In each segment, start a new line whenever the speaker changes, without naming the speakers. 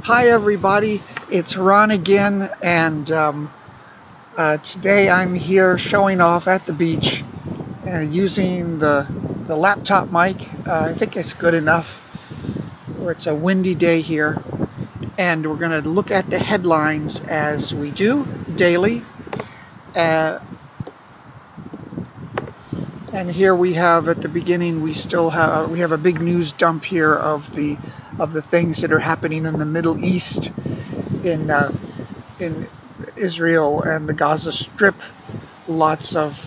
Hi everybody, it's Ron again, and today I'm here showing off at the beach using the laptop mic. I think it's good enough, or it's a windy day here, and we're going to look at the headlines as we do daily. Uh, and here we have at the beginning, we have a big news dump here of the things that are happening in the Middle East in in Israel and the Gaza Strip. Lots of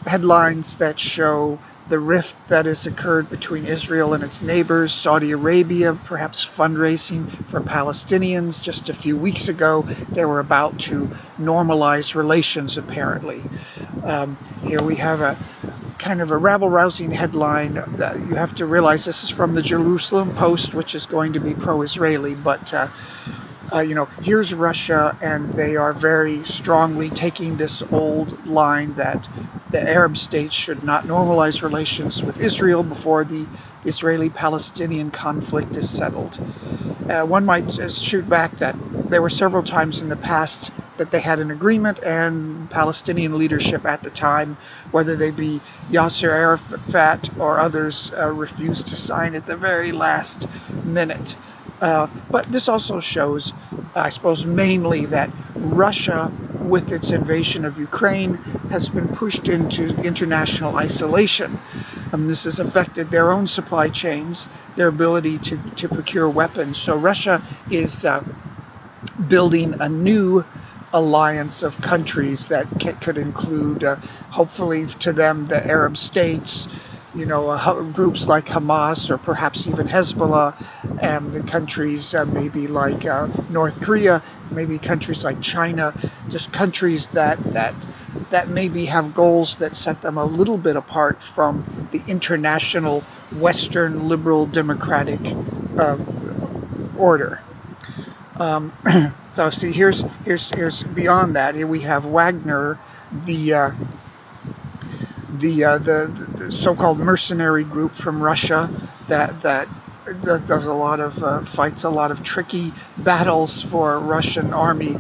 headlines that show the rift that has occurred between Israel and its neighbors. Saudi Arabia perhaps fundraising for Palestinians. Just a few weeks ago, they were about to normalize relations, apparently. Here we have a kind of a rabble-rousing headline that you have to realize this is from the Jerusalem Post, which is going to be pro-Israeli, but here's Russia, and they are very strongly taking this old line that the Arab states should not normalize relations with Israel before the Israeli-Palestinian conflict is settled. One might shoot back that there were several times in the past that they had an agreement, and Palestinian leadership at the time, whether they be Yasser Arafat or others, refused to sign at the very last minute. But this also shows, I suppose, mainly that Russia, with its invasion of Ukraine, has been pushed into international isolation. This has affected their own supply chains, their ability to procure weapons. So Russia is building a new alliance of countries that could include, hopefully to them, the Arab states, groups like Hamas or perhaps even Hezbollah, and the countries maybe like North Korea, maybe countries like China, just countries that maybe have goals that set them a little bit apart from the international Western liberal democratic uh, order. Um, so see, here's beyond that. Here we have Wagner, the uh, the so-called mercenary group from Russia that does a lot of fights a lot of tricky battles for Russian army,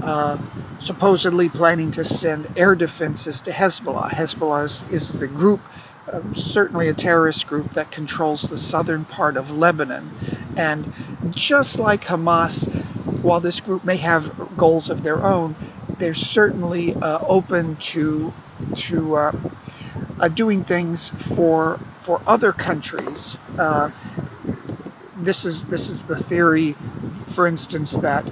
uh, supposedly planning to send air defenses to Hezbollah. Hezbollah is the group, certainly a terrorist group that controls the southern part of Lebanon. And just like Hamas, while this group may have goals of their own, they're certainly open to doing things for other countries. This is the theory, for instance, that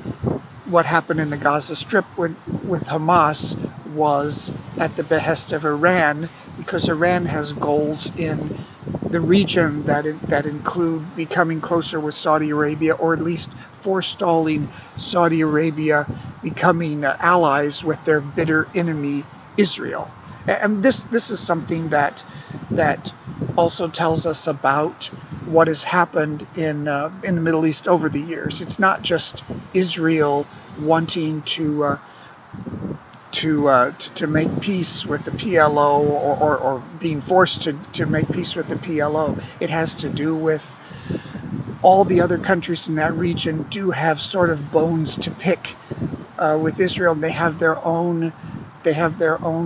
what happened in the Gaza Strip with Hamas was at the behest of Iran, because Iran has goals in the region that include becoming closer with Saudi Arabia, or at least forestalling Saudi Arabia becoming allies with their bitter enemy Israel. And this is something that also tells us about what has happened in the Middle East over the years. It's not just Israel wanting to make peace with the PLO, or being forced to make peace with the PLO. It has to do with all the other countries in that region do have sort of bones to pick with Israel. They have their own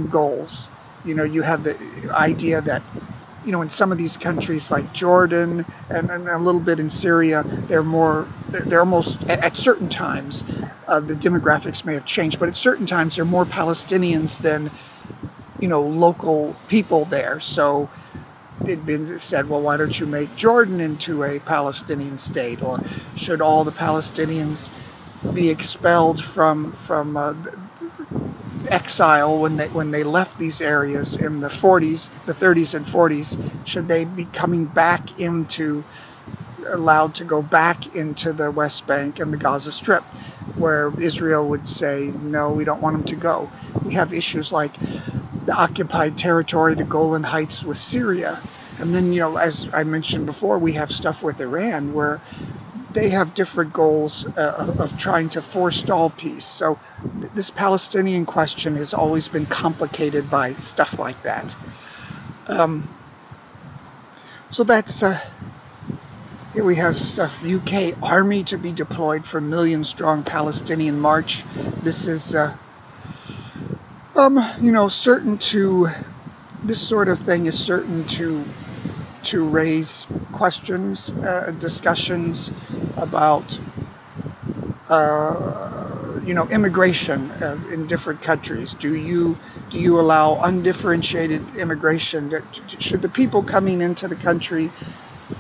goals. You have the idea that in some of these countries like Jordan and a little bit in Syria, they're almost at certain times, the demographics may have changed, but at certain times there are more Palestinians than local people there. So it'd been said, well, why don't you make Jordan into a Palestinian state, or should all the Palestinians be expelled from exile when they left these areas in the 40s, the 30s and 40s? Should they be coming back allowed to go back into the West Bank and the Gaza Strip, where Israel would say, no, we don't want them to go? We have issues like the occupied territory, the Golan Heights with Syria. And then, as I mentioned before, we have stuff with Iran where they have different goals of trying to forestall peace. So this Palestinian question has always been complicated by stuff like that. Um, so Here we have stuff. UK Army to be deployed for million-strong Palestinian march. This is, certain to. This sort of thing is certain to raise questions, discussions about immigration in different countries. Do you allow undifferentiated immigration? Should the people coming into the country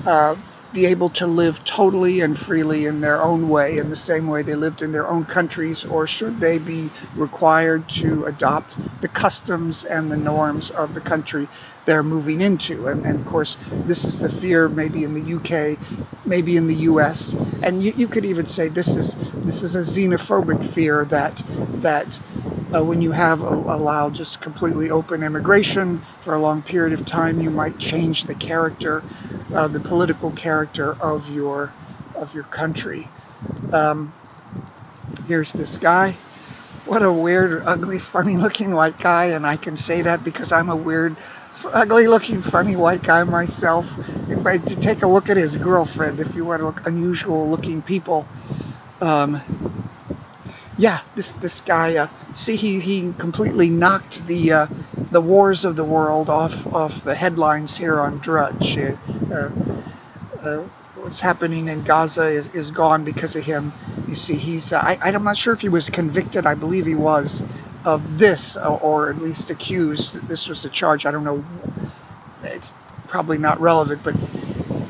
uh, be able to live totally and freely in their own way, in the same way they lived in their own countries, or should they be required to adopt the customs and the norms of the country they're moving into? And of course, this is the fear maybe in the UK, maybe in the US, and you could even say this is a xenophobic fear that when you have allowed just completely open immigration for a long period of time, you might change the character, the political character of your country. Um, Here's this guy. What a weird, ugly, funny-looking white guy, and I can say that because I'm a weird, ugly-looking, funny white guy myself. But take a look at his girlfriend if you want to look unusual-looking people. Um, yeah, this guy. See, he completely knocked the wars of the world off the headlines here on Drudge. Uh, what's happening in Gaza is gone because of him. You see, I'm not sure if he was convicted. I believe he was of this, or at least accused. This was the charge. I don't know. It's probably not relevant, but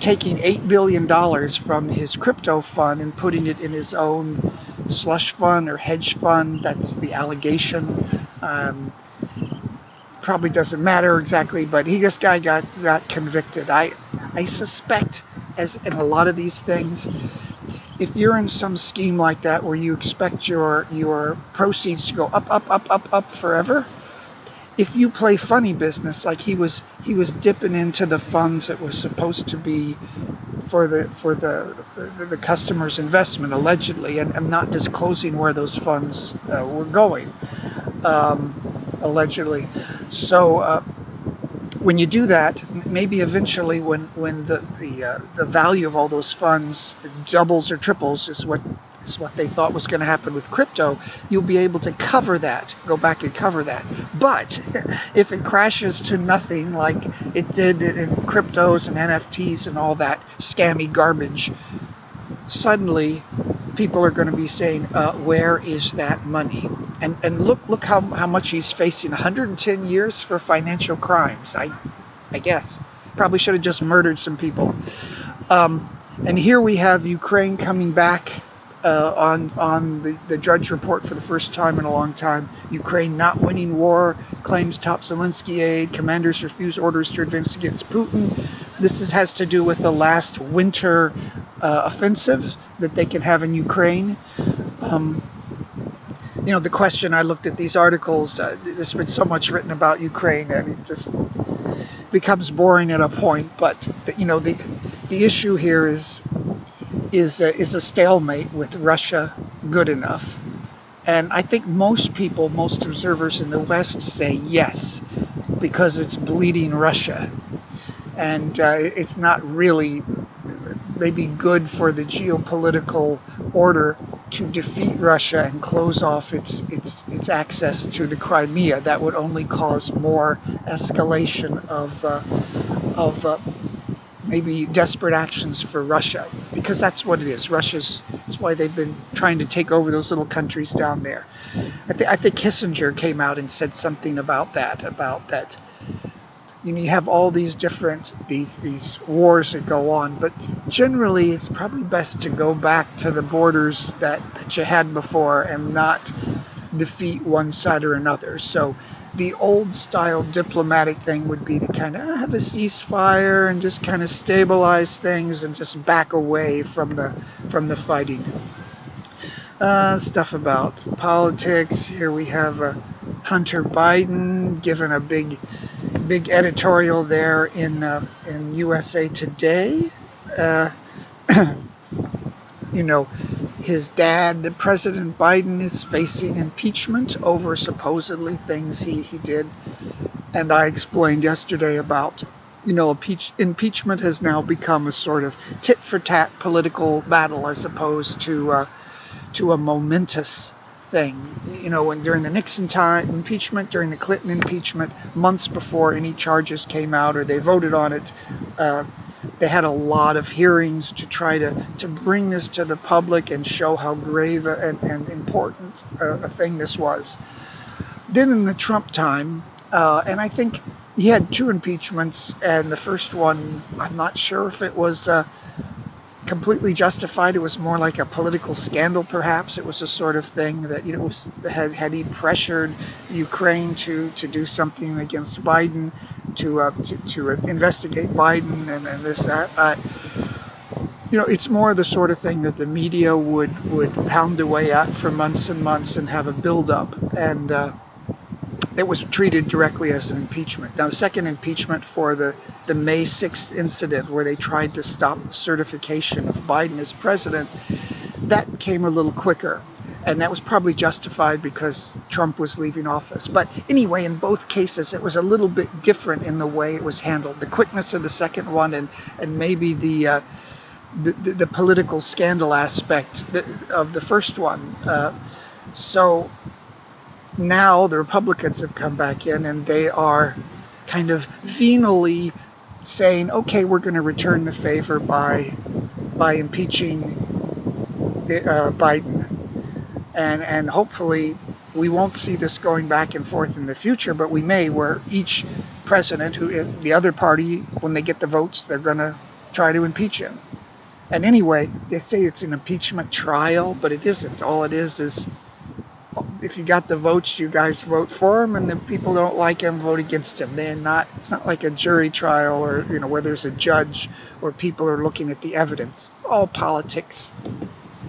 taking $8 billion from his crypto fund and putting it in his own slush fund or hedge fund. That's the allegation. Probably doesn't matter exactly, but this guy got convicted. I suspect, as in a lot of these things, if you're in some scheme like that where you expect your proceeds to go up forever, if you play funny business like he was dipping into the funds that was supposed to be for the customer's investment allegedly, and not disclosing where those funds were going, allegedly. So when you do that, maybe eventually when the value of all those funds doubles or triples is what they thought was going to happen with crypto, you'll be able to cover that, go back and cover that. But if it crashes to nothing like it did in cryptos and NFTs and all that scammy garbage, suddenly people are going to be saying, where is that money? And look how much he's facing, 110 years for financial crimes. I guess probably should have just murdered some people. And here we have Ukraine coming back on the Drudge Report for the first time in a long time. Ukraine not winning war, claims top Zelensky aide, commanders refuse orders to advance against Putin. This has to do with the last winter offensive that they can have in Ukraine. The question, I looked at these articles, there's been so much written about Ukraine, I mean, it just becomes boring at a point, but the issue here is a stalemate with Russia good enough? And I think most observers in the West say yes, because it's bleeding Russia. And it's not really maybe good for the geopolitical order to defeat Russia and close off its access to the Crimea. That would only cause more escalation of maybe desperate actions for Russia, because that's what it is. That's why they've been trying to take over those little countries down there. I think Kissinger came out and said something about that. You have all these different these wars that go on, but generally it's probably best to go back to the borders that you had before and not defeat one side or another. So the old style diplomatic thing would be to kind of have a ceasefire and just kind of stabilize things and just back away from the fighting. Stuff about politics. Here we have Hunter Biden given a big editorial there in USA Today. His dad, President Biden, is facing impeachment over supposedly things he did. And I explained yesterday about, impeachment has now become a sort of tit for tat political battle as opposed to a momentous thing. When during the Nixon time impeachment, during the Clinton impeachment, months before any charges came out or they voted on it, they had a lot of hearings to try to bring this to the public and show how grave and important a thing this was. Then in the Trump time, and I think he had two impeachments, and the first one, I'm not sure if it was completely justified. It was more like a political scandal, perhaps. It was a sort of thing that had he pressured Ukraine to do something against Biden, to investigate Biden and this that. It's more the sort of thing that the media would pound away at for months and months and have a build-up, and it was treated directly as an impeachment. Now, the second impeachment for the May 6th incident where they tried to stop the certification of Biden as president, that came a little quicker. And that was probably justified because Trump was leaving office. But anyway, in both cases, it was a little bit different in the way it was handled. The quickness of the second one and maybe the political scandal aspect of the first one. So now the Republicans have come back in and they are kind of venally saying, okay, we're going to return the favor by impeaching Biden. And hopefully we won't see this going back and forth in the future, but we may, where each president, the other party, when they get the votes, they're going to try to impeach him. And anyway, they say it's an impeachment trial, but it isn't. All it is if you got the votes, you guys vote for him, and the people don't like him, vote against him. It's not like a jury trial or where there's a judge or people are looking at the evidence. All politics,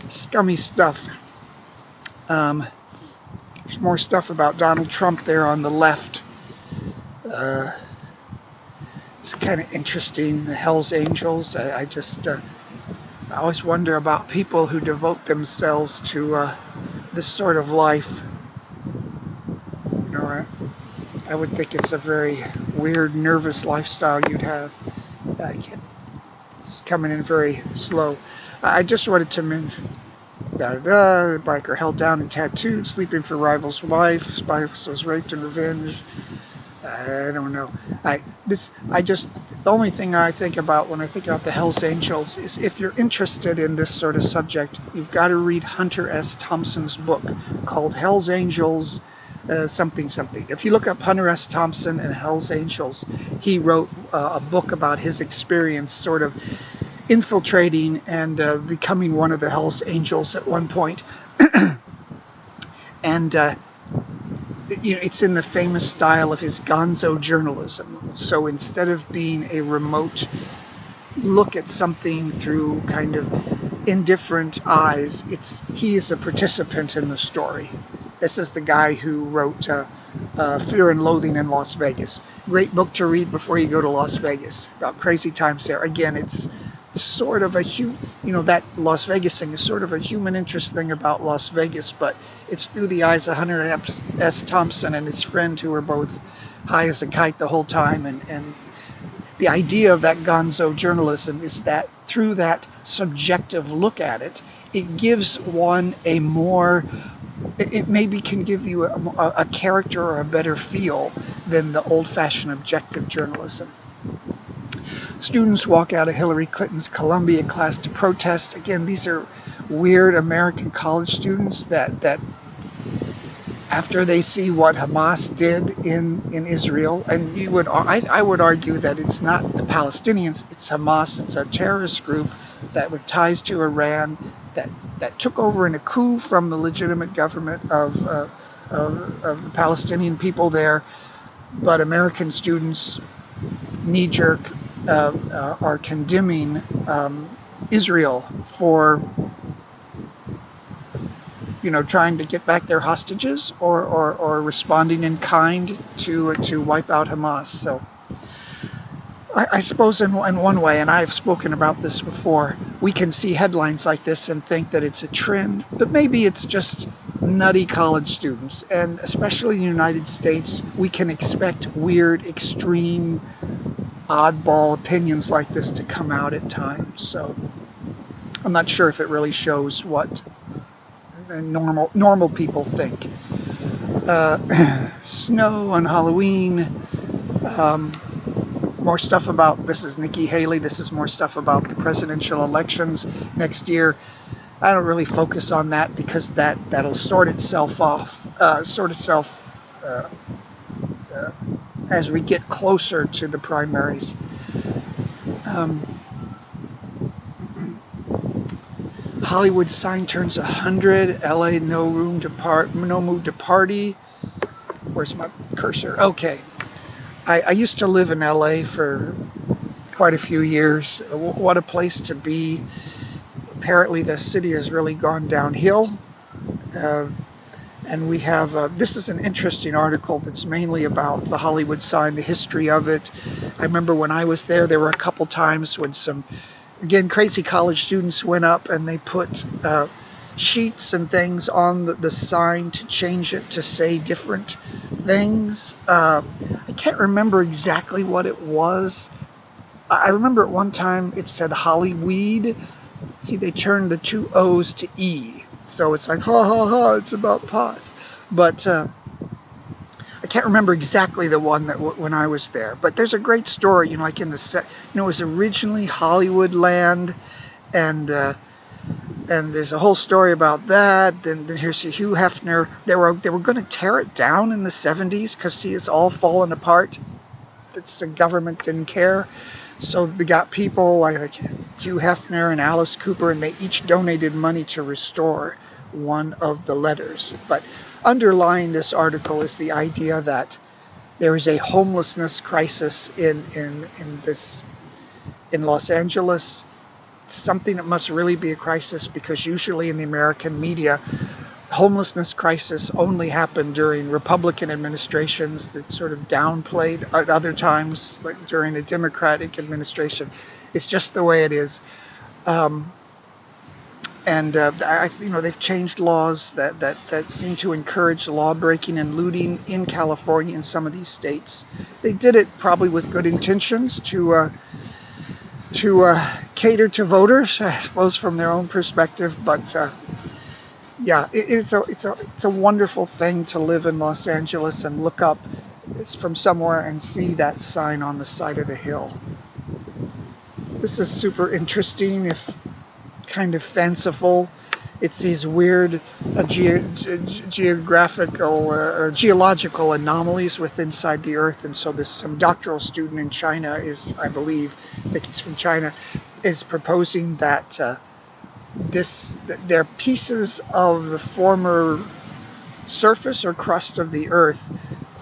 scummy stuff. There's more stuff about Donald Trump there on the left. It's kind of interesting. The Hells Angels. I always wonder about people who devote themselves to this sort of life. I would think it's a very weird, nervous lifestyle you'd have. It's coming in very slow. I just wanted to mention, the biker held down and tattooed, sleeping for rival's wife, spouse was raped and revenge. I don't know. The only thing I think about when I think about the Hells Angels is if you're interested in this sort of subject, you've got to read Hunter S. Thompson's book called Hells Angels, something. If you look up Hunter S. Thompson and Hells Angels, he wrote a book about his experience sort of infiltrating and becoming one of the Hells Angels at one point. And it's in the famous style of his gonzo journalism. So instead of being a remote look at something through kind of indifferent eyes, he is a participant in the story. This is the guy who wrote Fear and Loathing in Las Vegas. Great book to read before you go to Las Vegas about crazy times there. Again, it's sort of that Las Vegas thing is sort of a human interest thing about Las Vegas, but it's through the eyes of Hunter S. Thompson and his friend, who were both high as a kite the whole time. And the idea of that gonzo journalism is that through that subjective look at it, it gives one it maybe can give you a character or a better feel than the old-fashioned objective journalism. Students walk out of Hillary Clinton's Columbia class to protest. Again, these are weird American college students that after they see what Hamas did in Israel, and I would argue that it's not the Palestinians, it's Hamas. It's a terrorist group that with ties to Iran that took over in a coup from the legitimate government of the Palestinian people there. But American students, knee-jerk, are condemning Israel for trying to get back their hostages or responding in kind to wipe out Hamas. So I suppose in one way, and I've spoken about this before, we can see headlines like this and think that it's a trend, but maybe it's just nutty college students. And especially in the United States, we can expect weird, extreme oddball opinions like this to come out at times. So I'm not sure if it really shows what normal people think. Snow on Halloween. Um, More stuff about, this is Nikki Haley. This is more stuff about the presidential elections next year. I don't really focus on that because that'll sort itself uh, uh, as we get closer to the primaries. Um, Hollywood sign turns 100. LA no move to party. Where's my cursor? Okay. I used to live in LA for quite a few years. What a place to be. Apparently the city has really gone downhill. Uh, and we have, this is an interesting article that's mainly about the Hollywood sign, the history of it. I remember when I was there, there were a couple times when some, again, crazy college students went up and they put sheets and things on the sign to change it to say different things. I can't remember exactly what it was. I remember at one time it said Hollyweed. See, they turned the two O's to E. So it's like, ha ha ha, it's about pot. But I can't remember exactly the one that when I was there. But there's a great story, like in the set. It was originally Hollywood Land, and there's a whole story about that. Then here's Hugh Hefner. They were going to tear it down in the 70s because see, it's all fallen apart. The government didn't care. So they got people like Hugh Hefner and Alice Cooper, and they each donated money to restore one of the letters. But underlying this article is the idea that there is a homelessness crisis in Los Angeles. It's something that must really be a crisis because usually in the American media, homelessness crisis only happened during Republican administrations that sort of downplayed at other times, like during a Democratic administration. It's just the way it is. They've changed laws that seem to encourage law breaking and looting in California and some of these states. They did it probably with good intentions to cater to voters, I suppose, from their own perspective, but. Yeah, it's a wonderful thing to live in Los Angeles and look up from somewhere and see that sign on the side of the hill. This is super interesting, if kind of fanciful. It's these weird geographical or geological anomalies inside the Earth, and so some doctoral student in China is, I think he's from China, is proposing that. They're pieces of the former surface or crust of the Earth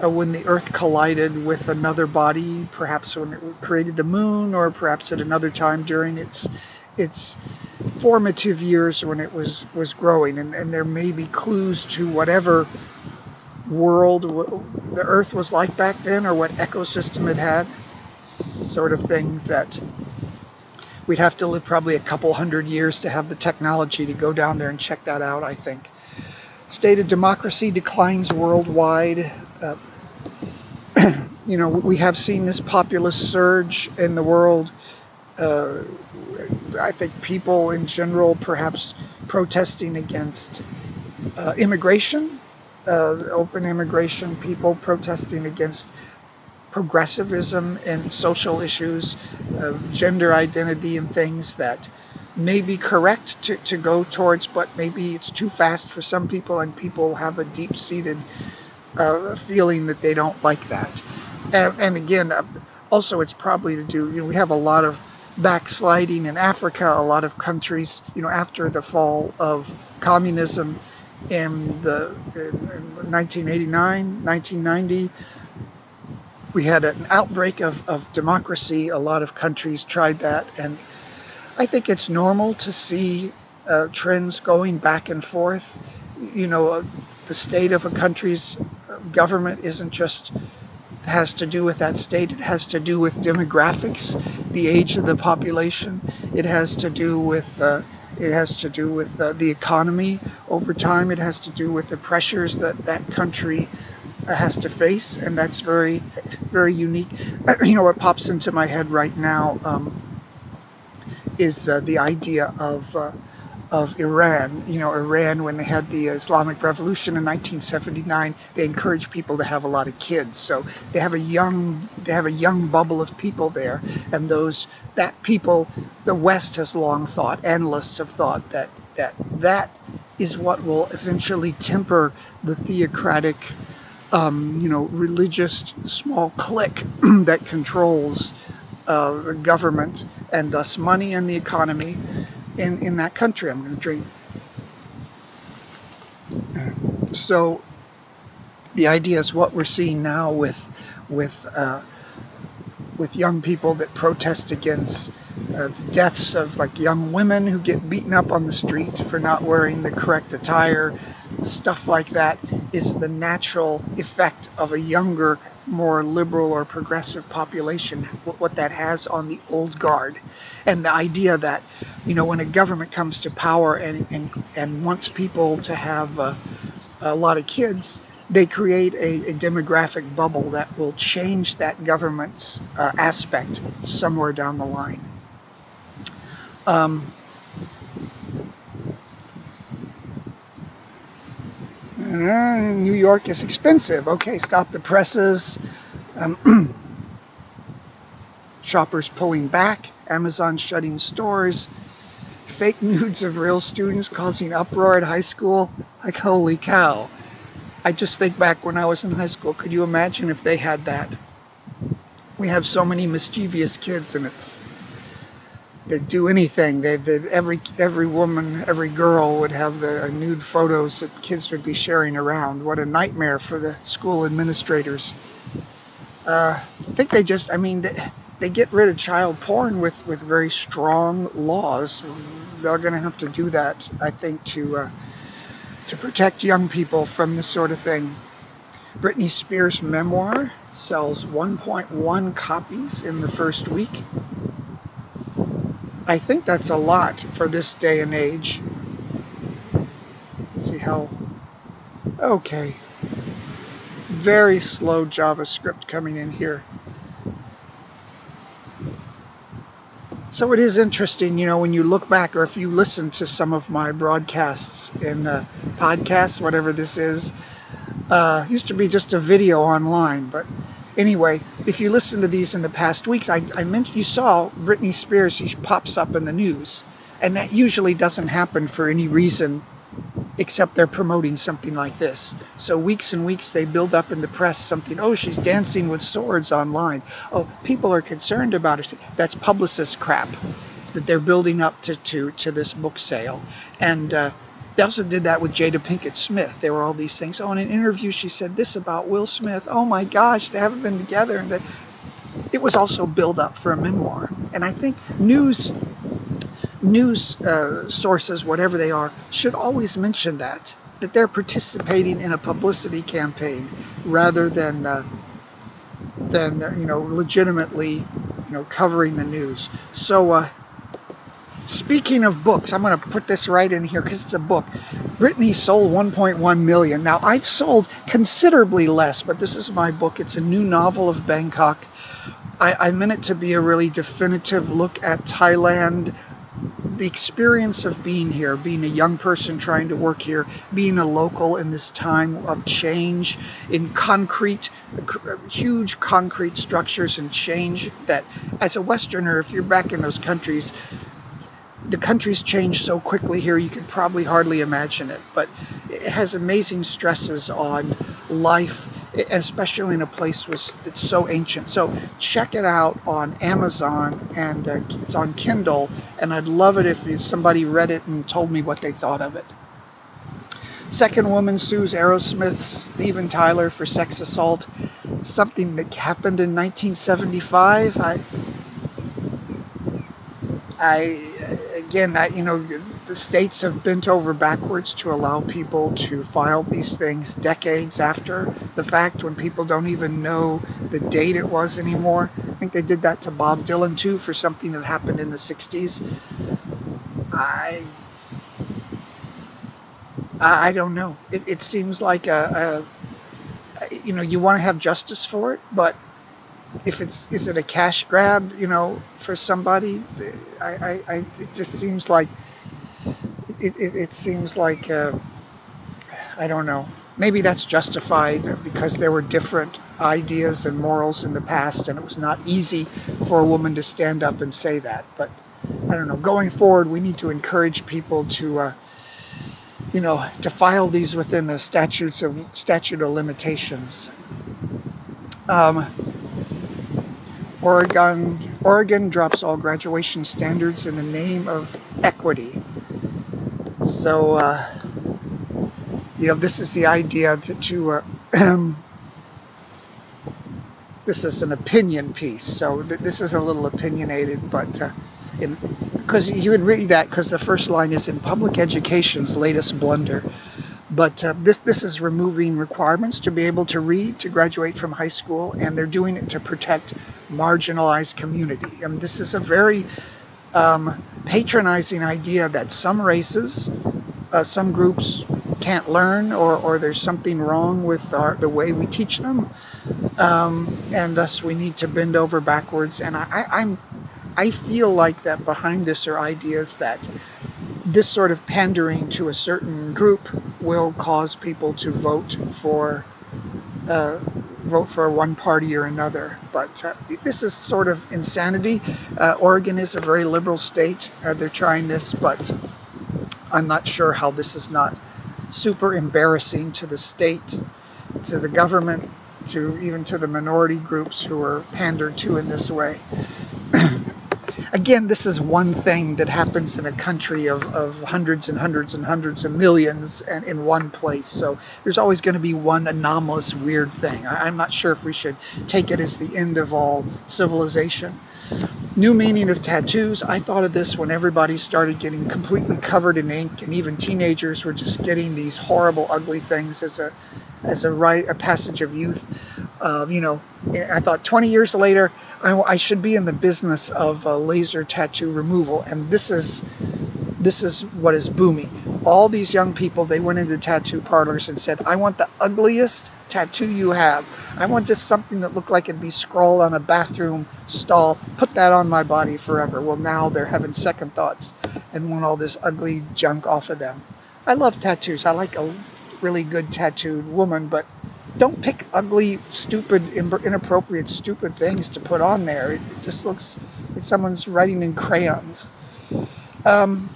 when the Earth collided with another body, perhaps when it created the moon, or perhaps at another time during its formative years when it was growing. And there may be clues to whatever world the Earth was like back then, or what ecosystem it had, sort of things that. We'd have to live probably a couple hundred years to have the technology to go down there and check that out, I think. State of democracy declines worldwide. We have seen this populist surge in the world. I think people in general perhaps protesting against immigration, open immigration, people protesting against progressivism and social issues, gender identity and things that may be correct to go towards, but maybe it's too fast for some people, and people have a deep-seated feeling that they don't like that. And again, also it's probably to do, we have a lot of backsliding in Africa, a lot of countries, after the fall of communism in 1989, 1990, we had an outbreak of democracy. A lot of countries tried that, and I think it's normal to see trends going back and forth. The state of a country's government isn't just has to do with that state. It has to do with demographics, the age of the population. It has to do with the economy over time. It has to do with the pressures that country has to face, and that's very very unique. What pops into my head right now is the idea of Iran. Iran, when they had the Islamic Revolution in 1979, they encouraged people to have a lot of kids. So they have a young bubble of people there, and that people, the West has long thought, analysts have thought that is what will eventually temper the theocratic, religious small clique that controls the government and thus money and the economy in that country. I'm going to drink. So the idea is what we're seeing now with uh, with young people that protest against the deaths of like young women who get beaten up on the street for not wearing the correct attire, stuff like that, is the natural effect of a younger, more liberal or progressive population, what that has on the old guard. And the idea that, when a government comes to power and wants people to have a lot of kids, they create a demographic bubble that will change that government's aspect somewhere down the line. Um, New York is expensive. Okay, stop the presses. Um, shoppers pulling back. Amazon shutting stores. Fake nudes of real students causing uproar at high school. Like, holy cow. I just think back when I was in high school. Could you imagine if they had that? We have so many mischievous kids, and they'd do anything. Every woman, every girl would have the nude photos that kids would be sharing around. What a nightmare for the school administrators. I think they get rid of child porn with very strong laws. They're going to have to do that, I think, to protect young people from this sort of thing. Britney Spears' memoir sells 1.1 copies in the first week. I think that's a lot for this day and age. Let's see how. Okay. Very slow JavaScript coming in here. So it is interesting, when you look back or if you listen to some of my broadcasts in podcasts, whatever this is. Used to be just a video online, but anyway, if you listen to these in the past weeks, I mentioned you saw Britney Spears, she pops up in the news, and that usually doesn't happen for any reason except they're promoting something like this. So weeks and weeks they build up in the press something, oh, she's dancing with swords online. Oh, people are concerned about her. That's publicist crap that they're building up to this book sale. And they also did that with Jada Pinkett Smith. There were all these things. Oh, in an interview she said this about Will Smith. Oh my gosh, they haven't been together. And it was also build up for a memoir. And I think news sources, whatever they are, should always mention that they're participating in a publicity campaign rather than legitimately covering the news. So speaking of books, I'm going to put this right in here because it's a book. Britney sold 1.1 million. Now I've sold considerably less, but this is my book. It's a new novel of Bangkok. I meant it to be a really definitive look at Thailand, the experience of being here, being a young person trying to work here, being a local in this time of change in concrete, huge concrete structures and change that, as a Westerner, if you're back in those countries, the country's changed so quickly here you could probably hardly imagine it. But it has amazing stresses on life, especially in a place that's so ancient. So check it out on Amazon, and it's on Kindle, and I'd love it if somebody read it and told me what they thought of it. Second woman sues Aerosmith's Steven Tyler for sex assault, something that happened in 1975. The states have bent over backwards to allow people to file these things decades after the fact, when people don't even know the date it was anymore. I think they did that to Bob Dylan too for something that happened in the 60s. I don't know. It seems like you want to have justice for it, but if is it a cash grab, for somebody? It just seems like it seems like I don't know. Maybe that's justified because there were different ideas and morals in the past, and it was not easy for a woman to stand up and say that. But I don't know. Going forward, we need to encourage people to file these within the statute of limitations. Um, Oregon drops all graduation standards in the name of equity. So this is the idea this is an opinion piece. So this is a little opinionated, but because you would read that because the first line is in public education's latest blunder. But this is removing requirements to be able to read to graduate from high school, and they're doing it to protect marginalized community. And this is a very patronizing idea that some races, some groups can't learn, or there's something wrong with the way we teach them, and thus we need to bend over backwards. And I feel like that behind this are ideas that this sort of pandering to a certain group will cause people to uh, vote for one party or another. But this is sort of insanity. Oregon is a very liberal state. They're trying this, but I'm not sure how this is not super embarrassing to the state, to the government, to even to the minority groups who are pandered to in this way. Again, this is one thing that happens in a country of hundreds and hundreds and hundreds of millions and in one place. So there's always going to be one anomalous, weird thing. I'm not sure if we should take it as the end of all civilization. New meaning of tattoos. I thought of this when everybody started getting completely covered in ink, and even teenagers were just getting these horrible, ugly things as a passage of youth. I thought 20 years later, I should be in the business of laser tattoo removal, and this is what is booming. All these young people, they went into tattoo parlors and said, "I want the ugliest tattoo you have. I want just something that looked like it'd be scrawled on a bathroom stall. Put that on my body forever." Well, now they're having second thoughts and want all this ugly junk off of them. I love tattoos. I like a really good tattooed woman, but don't pick ugly, stupid, inappropriate, stupid things to put on there. It just looks like someone's writing in crayons. Um,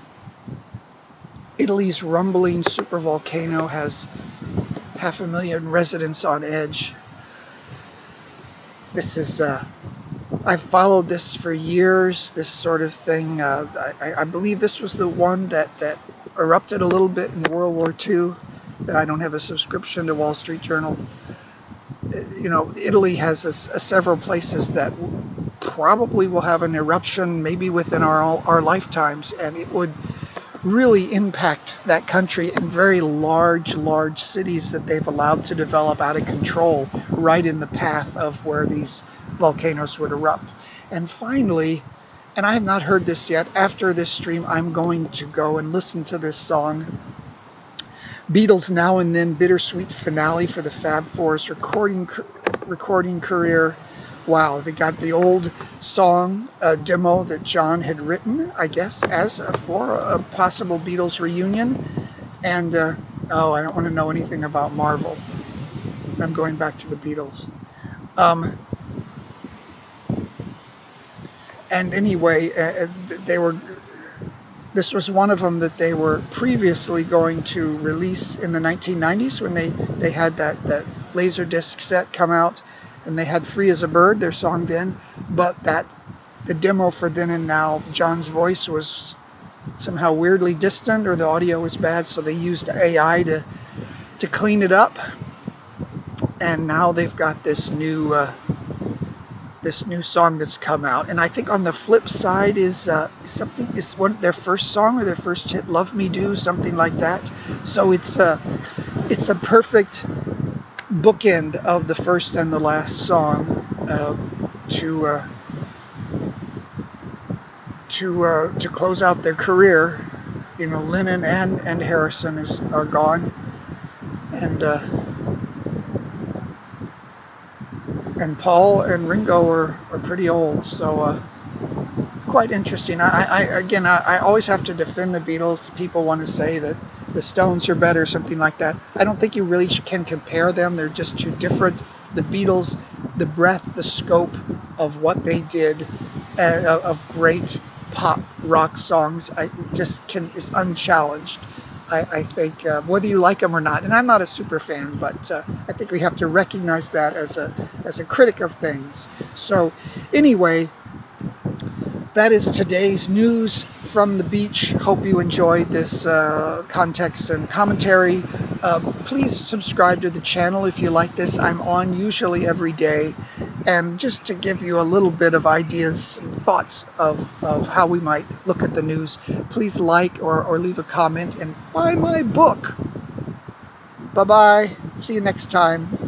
Italy's rumbling supervolcano has 500,000 residents on edge. This is, I've followed this for years, this sort of thing. I believe this was the one that erupted a little bit in World War II. I don't have a subscription to Wall Street Journal. Italy has several places that probably will have an eruption maybe within our lifetimes, and it would really impact that country and very large cities that they've allowed to develop out of control right in the path of where these volcanoes would erupt. And finally, and I have not heard this yet, after this stream I'm going to go and listen to this song, Beatles' Now and Then bittersweet finale for the Fab Four's recording career. Wow, they got the old song demo that John had written, I guess, for a possible Beatles reunion. And I don't want to know anything about Marvel. I'm going back to the Beatles. And anyway, this was one of them that they were previously going to release in the 1990s when they had that Laserdisc set come out, and they had Free as a Bird, their song then, but the demo for Then and Now, John's voice was somehow weirdly distant, or the audio was bad, so they used AI to clean it up, and now they've got this new song that's come out. And I think on the flip side is their first song or their first hit, Love Me Do, something like that. So it's a perfect bookend of the first and the last song to close out their career. Lennon and Harrison are gone, and and Paul and Ringo are pretty old, so quite interesting. I always have to defend the Beatles. People want to say that the Stones are better, something like that. I don't think you really can compare them. They're just too different. The Beatles, the breadth, the scope of what they did, of great pop rock songs, I just can is unchallenged. I think whether you like them or not, and I'm not a super fan, but I think we have to recognize that as a critic of things. So anyway, that is today's news from the beach. Hope you enjoyed this context and commentary. Please subscribe to the channel if you like this. I'm on usually every day. And just to give you a little bit of ideas and thoughts of how we might look at the news, please like or leave a comment and buy my book. Bye-bye. See you next time.